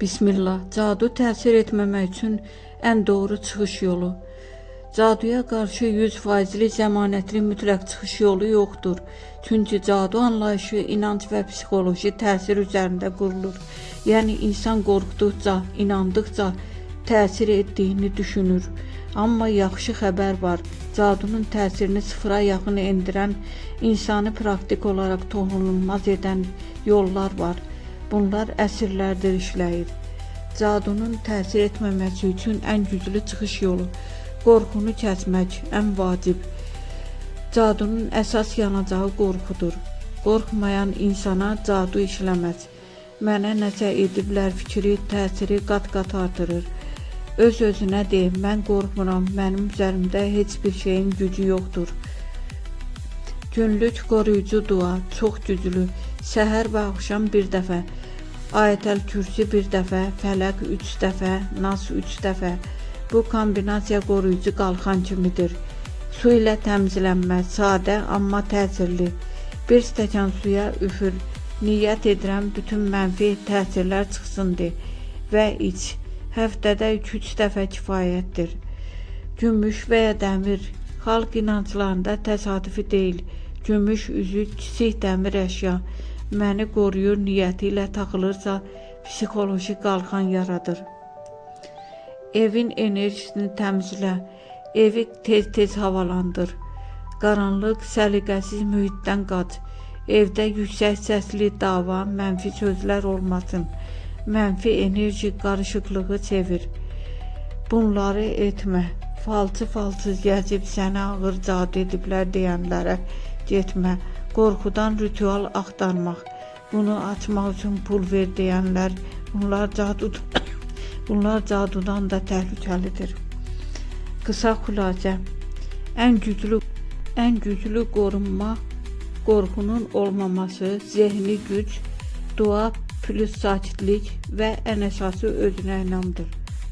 Bismillah, cadu təsir etməmək üçün ən doğru çıxış yolu. Caduya qarşı 100%li zəmanətli mütləq çıxış yolu yoxdur. Çünki cadu anlayışı inanc və psixoloji təsir üzərində qurulur. Yəni insan qorxduqca, inandıqca təsir etdiyini düşünür. Amma yaxşı xəbər var. Cadunun təsirini sıfıra yaxın endirən, insanı praktik olaraq toxunulmaz edən yollar var. Bunlar əsrlərdir işləyir. Cadunun təsir etməməsi üçün ən güclü çıxış yolu qorxunu kəsmək, ən vacib. Cadunun əsas yanacağı qorxudur. Qorxmayan insana cadu işləməz. Mənə nəsə ediblər fikri təsiri qat-qat artırır. Öz-özünə deyim, mən qorxmuram, mənim üzərimdə heç bir şeyin gücü yoxdur. Günlük qoruyucu dua çox güclü. Səhər və axşam bir dəfə, Ayətəl Kürsi bir dəfə, Fələq 3 dəfə, Nas 3 dəfə. Bu kombinasiya qoruyucu qalxan kimidir. Su ilə təmizlənmə, sadə amma təsirli. Bir stəkan suya üfür, niyyət edirəm bütün mənfi təsirlər çıxsın de və iç. Həftədə 2-3 dəfə kifayətdir. Gümüş və ya dəmir, xalq inanclarında təsadüfi deyil. Gümüş, üzük, kiçik dəmir əşya məni qoruyur niyyəti ilə taxılırsa, psixoloji qalxan yaradır. Evin enerjisini təmizlə, evi tez-tez havalandır. Qaranlıq, səliqəsiz mühitdən qaç. Evdə yüksək səsli dava, mənfi sözlər olmasın. Mənfi enerji qarışıqlığı çevir. Bunları etmə. Falçı gəzib sənə ağır cadu ediblər deyənlərə getmə. Qorxudan ritual axtarmaq, bunu açmaq üçün pul ver deyənlər, bunlar cadudan da təhlükəlidir. Qısa xülasə, ən güclü qorunma, qorxunun olmaması, zehni güc, dua plus sakitlik və ən əsası özünə inamdır.